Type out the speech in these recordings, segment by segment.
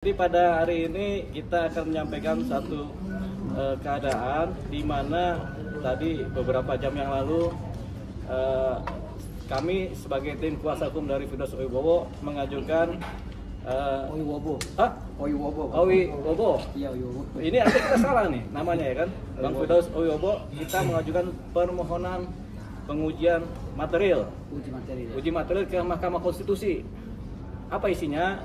Jadi pada hari ini kita akan menyampaikan satu keadaan di mana tadi beberapa jam yang lalu kami sebagai tim kuasa hukum dari Firdaus Owibowo mengajukan Owibowo. Owibowo. Iya, Owibowo. Ini ada kita salah nih namanya ya kan, Bang Firdaus Owibowo. Kita mengajukan permohonan pengujian material, uji material ke Mahkamah Konstitusi. Apa isinya?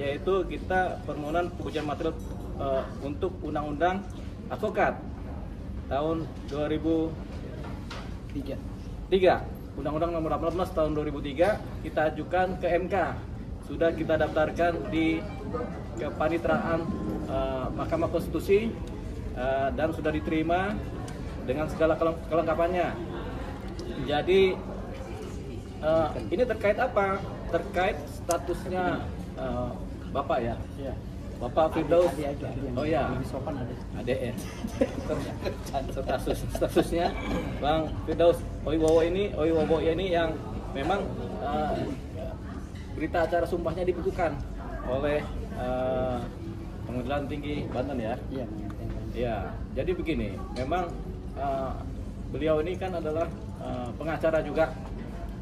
Yaitu kita permohonan pengujian material untuk Undang-Undang Advokat tahun 2003. Undang-Undang Nomor 18 tahun 2003 kita ajukan ke MK. Sudah kita daftarkan di kepaniteraan Mahkamah Konstitusi dan sudah diterima dengan segala kelengkapannya. Jadi ini terkait apa? Terkait statusnya Bapak ya, Bapak Firdaus. Oh ya, ADN. Statusnya Bang Firdaus Owibowo ini yang memang berita acara sumpahnya dibekukan oleh Pengadilan Tinggi Banten ya. Iya. Jadi begini, memang beliau ini kan adalah pengacara juga,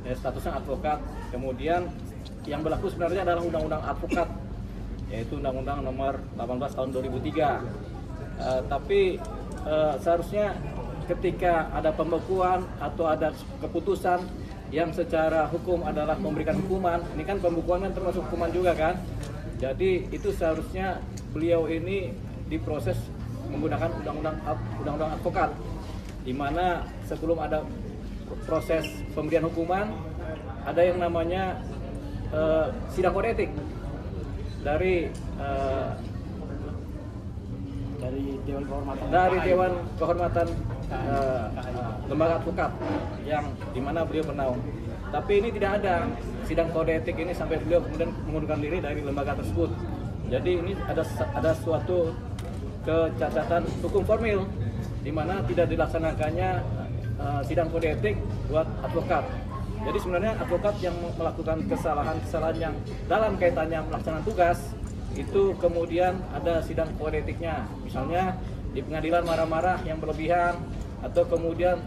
statusnya advokat. Kemudian yang berlaku sebenarnya adalah Undang-Undang Advokat, yaitu Undang-Undang Nomor 18 tahun 2003. Tapi seharusnya ketika ada pembekuan atau ada keputusan yang secara hukum adalah memberikan hukuman, ini kan pembekuan kan termasuk hukuman juga kan. Jadi itu seharusnya beliau ini diproses menggunakan Undang-Undang Advokat, di mana sebelum ada proses pemberian hukuman ada yang namanya sidang kode etik dari Dewan Kehormatan Lembaga Advokat yang dimana beliau bernaung. Tapi ini tidak ada sidang kode etik ini sampai beliau kemudian mengundurkan diri dari lembaga tersebut. Jadi ini ada suatu kecacatan hukum formil di mana tidak dilaksanakannya sidang kode etik buat advokat. Jadi sebenarnya advokat yang melakukan kesalahan-kesalahan yang dalam kaitannya melaksanakan tugas itu kemudian ada sidang kode etiknya. Misalnya di pengadilan marah-marah yang berlebihan, atau kemudian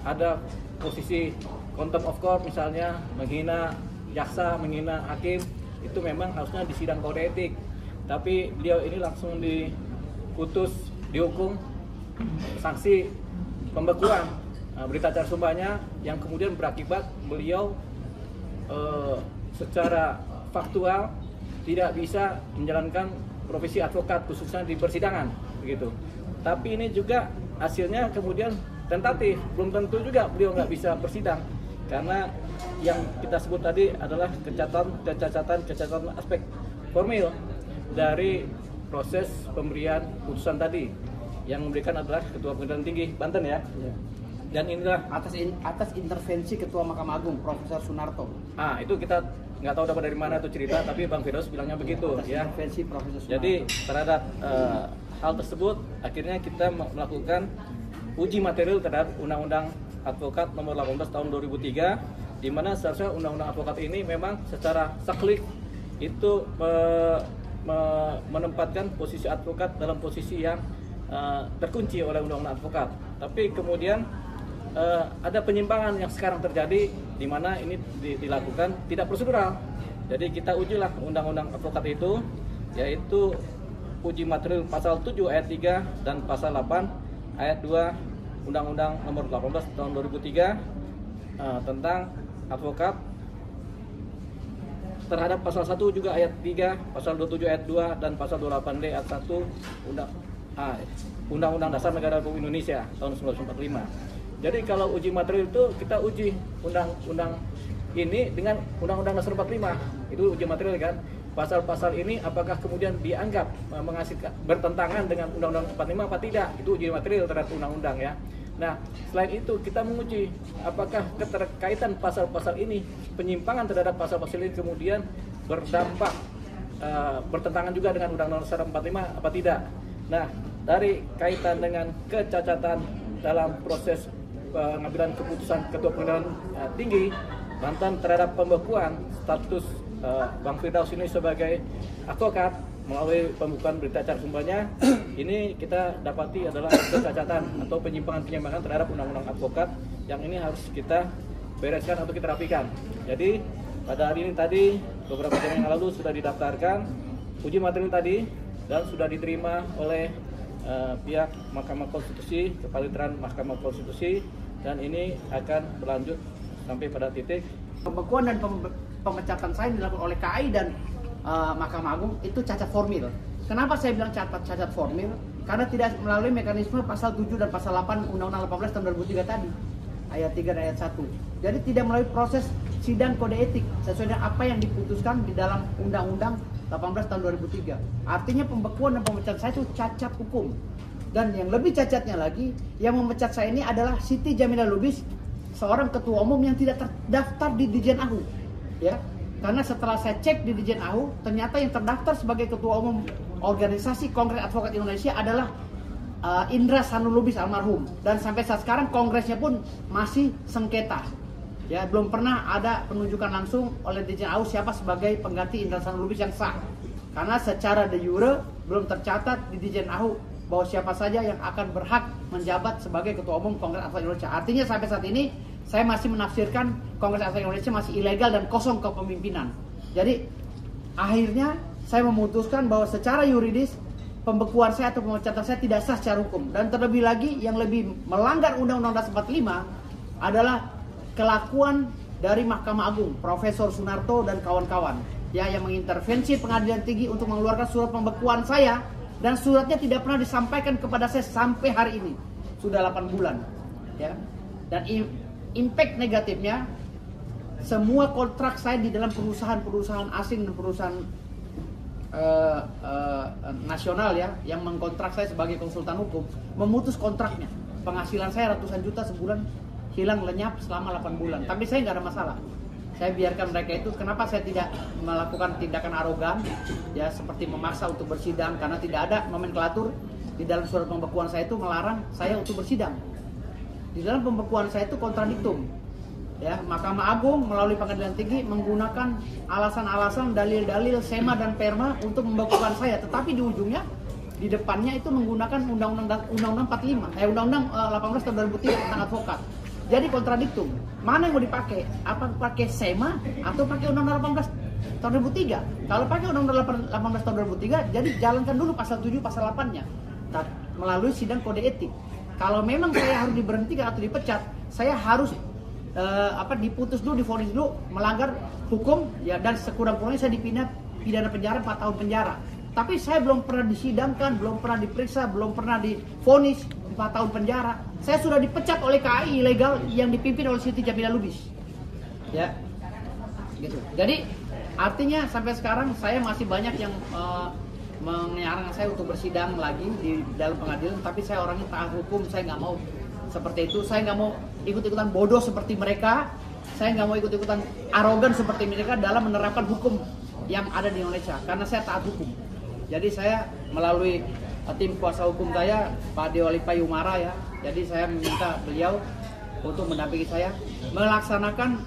ada posisi contempt of court, misalnya menghina jaksa, menghina hakim, itu memang harusnya di sidang kode etik. Tapi beliau ini langsung dihukum sanksi pembekuan. Berita acara sumpahnya yang kemudian berakibat beliau secara faktual tidak bisa menjalankan profesi advokat khususnya di persidangan begitu. Tapi ini juga hasilnya kemudian tentatif, belum tentu juga beliau nggak bisa bersidang karena yang kita sebut tadi adalah kecacatan aspek formil dari proses pemberian putusan tadi yang memberikan adalah Ketua Pengadilan Tinggi Banten ya. Dan inilah atas intervensi Ketua Mahkamah Agung Profesor Sunarto. Itu kita nggak tahu dapat dari mana itu cerita, tapi Bang Firdaus bilangnya begitu ya. Intervensi Profesor Sunarto. Jadi terhadap hal tersebut akhirnya kita melakukan uji material terhadap Undang-Undang Advokat Nomor 18 tahun 2003, di mana seharusnya Undang-Undang Advokat ini memang secara saklik itu menempatkan posisi advokat dalam posisi yang terkunci oleh Undang-Undang Advokat. Tapi kemudian ada penyimpangan yang sekarang terjadi di mana ini dilakukan tidak prosedural. Jadi kita ujilah Undang-Undang Advokat itu, yaitu uji material pasal 7 ayat 3 dan pasal 8 ayat 2 Undang-Undang Nomor 18 tahun 2003 tentang advokat, terhadap pasal 1 juga ayat 3, pasal 27 ayat 2 dan pasal 28D ayat 1 Undang-Undang Dasar Negara Republik Indonesia tahun 1945. Jadi kalau uji material itu kita uji undang-undang ini dengan Undang-Undang Dasar 45. Itu uji material kan. Pasal-pasal ini apakah kemudian dianggap menghasilkan bertentangan dengan Undang-Undang 45 apa tidak? Itu uji material terhadap undang-undang ya. Nah, selain itu kita menguji apakah keterkaitan pasal-pasal ini, penyimpangan terhadap pasal-pasal ini kemudian berdampak bertentangan juga dengan Undang-Undang Dasar 45 apa tidak. Nah, dari kaitan dengan kecacatan dalam proses pengambilan keputusan Ketua Pengadilan Tinggi Banten terhadap pembekuan status Bang Firdaus ini sebagai advokat melalui pembukaan berita acara sumbernya ini kita dapati adalah kecacatan atau penyimpangan terhadap undang-undang advokat yang ini harus kita bereskan atau kita rapikan. Jadi pada hari ini tadi beberapa jam yang lalu sudah didaftarkan uji materi tadi dan sudah diterima oleh pihak Mahkamah Konstitusi, Kepalitaran Mahkamah Konstitusi, dan ini akan berlanjut sampai pada titik pembekuan dan pemecatan saya dilakukan oleh KAI dan Mahkamah Agung itu cacat formil. Kenapa saya bilang cacat formil? Karena tidak melalui mekanisme pasal 7 dan pasal 8 Undang-Undang 18 tahun 2003 tadi, ayat 3 dan ayat 1. Jadi tidak melalui proses sidang kode etik sesuai dengan apa yang diputuskan di dalam Undang-Undang 18 tahun 2003. Artinya pembekuan dan pemecatan saya itu cacat hukum. Dan yang lebih cacatnya lagi, yang memecat saya ini adalah Siti Jamilah Lubis, seorang ketua umum yang tidak terdaftar di Ditjen AHU. Ya, karena setelah saya cek di Ditjen AHU, ternyata yang terdaftar sebagai ketua umum organisasi Kongres Advokat Indonesia adalah Indra Sanul Lubis almarhum. Dan sampai saat sekarang kongresnya pun masih sengketa. Ya, belum pernah ada penunjukan langsung oleh Ditjen AHU siapa sebagai pengganti Indra Sanul Lubis yang sah. Karena secara de jure belum tercatat di Ditjen AHU bahwa siapa saja yang akan berhak menjabat sebagai ketua umum Kongres Advokat Indonesia. Artinya sampai saat ini saya masih menafsirkan Kongres Advokat Indonesia masih ilegal dan kosong kepemimpinan. Jadi akhirnya saya memutuskan bahwa secara yuridis pembekuan saya atau pemecatan saya tidak sah secara hukum. Dan terlebih lagi yang lebih melanggar Undang-Undang Dasar 45 adalah kelakuan dari Mahkamah Agung, Profesor Sunarto dan kawan-kawan, ya, yang mengintervensi Pengadilan Tinggi untuk mengeluarkan surat pembekuan saya, dan suratnya tidak pernah disampaikan kepada saya sampai hari ini, sudah 8 bulan, ya. Dan impact negatifnya, semua kontrak saya di dalam perusahaan-perusahaan asing dan perusahaan nasional, ya, yang mengkontrak saya sebagai konsultan hukum, memutus kontraknya. Penghasilan saya ratusan juta sebulan hilang lenyap selama 8 bulan. Tapi saya nggak ada masalah. Saya biarkan mereka itu. Kenapa saya tidak melakukan tindakan arogan, ya, seperti memaksa untuk bersidang, karena tidak ada nomenklatur di dalam surat pembekuan saya itu melarang saya untuk bersidang. Di dalam pembekuan saya itu kontradiktum. Ya, Mahkamah Agung melalui Pengadilan Tinggi menggunakan alasan-alasan, dalil-dalil SEMA dan PERMA untuk membekukan saya, tetapi di ujungnya di depannya itu menggunakan Undang-Undang 45, Undang-Undang 18 tahun 2003 tentang advokat. Jadi kontradiktum. Mana yang mau dipakai? Apa pakai SEMA atau pakai Undang-Undang 18 tahun 2003? Kalau pakai Undang-Undang 18 tahun 2003, jadi jalankan dulu pasal 7, pasal 8-nya melalui sidang kode etik. Kalau memang saya harus diberhentikan atau dipecat, saya harus diputus dulu, divonis dulu melanggar hukum, ya, dan sekurang-kurangnya saya pidana penjara 4 tahun penjara. Tapi saya belum pernah disidangkan, belum pernah diperiksa, belum pernah divonis 4 tahun penjara. Saya sudah dipecat oleh KAI ilegal yang dipimpin oleh Siti Jamilah Lubis. Ya, gitu. Jadi artinya sampai sekarang saya masih banyak yang menyarankan saya untuk bersidang lagi di dalam pengadilan. Tapi saya orangnya taat hukum, saya nggak mau seperti itu. Saya nggak mau ikut-ikutan bodoh seperti mereka. Saya nggak mau ikut-ikutan arogan seperti mereka dalam menerapkan hukum yang ada di Indonesia. Karena saya taat hukum. Jadi saya melalui tim kuasa hukum saya, Pak Dewa Payumara, ya. Jadi saya meminta beliau untuk mendampingi saya melaksanakan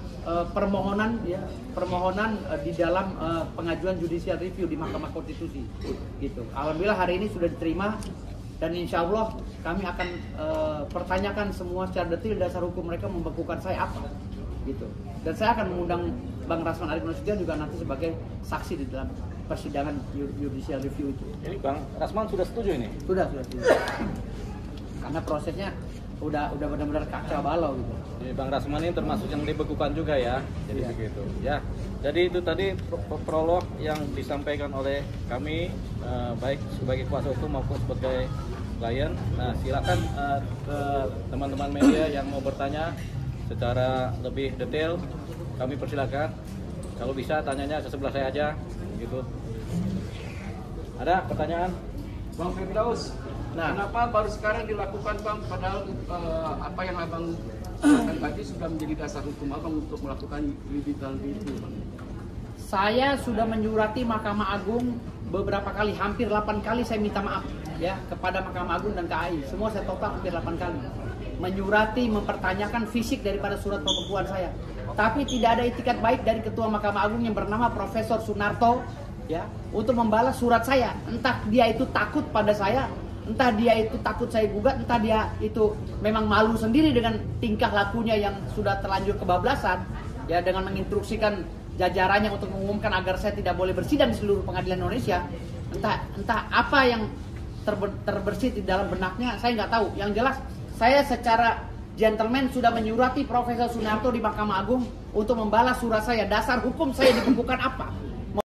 permohonan di dalam pengajuan judicial review di Mahkamah Konstitusi. Gitu. Alhamdulillah hari ini sudah diterima dan insya Allah kami akan pertanyakan semua secara detail dasar hukum mereka membekukan saya apa. Gitu. Dan saya akan mengundang Bang Rasman Arief Nasution juga nanti sebagai saksi di dalam persidangan judicial review itu. Jadi Bang Rasman sudah setuju ini? Sudah setuju. Karena prosesnya udah benar-benar kacau balau gitu. Jadi Bang Rasman ini termasuk yang dibekukan juga, ya. Jadi begitu. Ya. Jadi itu tadi prolog yang disampaikan oleh kami, baik sebagai kuasa hukum maupun sebagai klien. Nah, silakan ke teman-teman media yang mau bertanya secara lebih detail, kami persilakan. Kalau bisa tanyanya ke sebelah saya aja, gitu. Ada pertanyaan? Bang Firdaus, kenapa baru sekarang dilakukan, Bang? Padahal apa yang Abang katakan tadi sudah menjadi dasar hukum Abang untuk melakukan judicial review, Bang. Saya sudah menyurati Mahkamah Agung beberapa kali, hampir 8 kali saya minta maaf, ya, kepada Mahkamah Agung dan KAI. Semua saya total hampir 8 kali. Menyurati, mempertanyakan fisik daripada surat pembekuan saya. tapi tidak ada itikat baik dari Ketua Mahkamah Agung yang bernama Profesor Sunarto ya untuk membalas surat saya. Entah dia itu takut pada saya, entah dia itu takut saya gugat, entah dia itu memang malu sendiri dengan tingkah lakunya yang sudah terlanjur kebablasan ya, dengan menginstruksikan jajarannya untuk mengumumkan agar saya tidak boleh bersidang di seluruh pengadilan Indonesia. Entah apa yang terbersit di dalam benaknya, saya nggak tahu. Yang jelas saya secara gentleman sudah menyurati Profesor Sunarto di Mahkamah Agung untuk membalas surat saya. Dasar hukum saya dibekukan apa?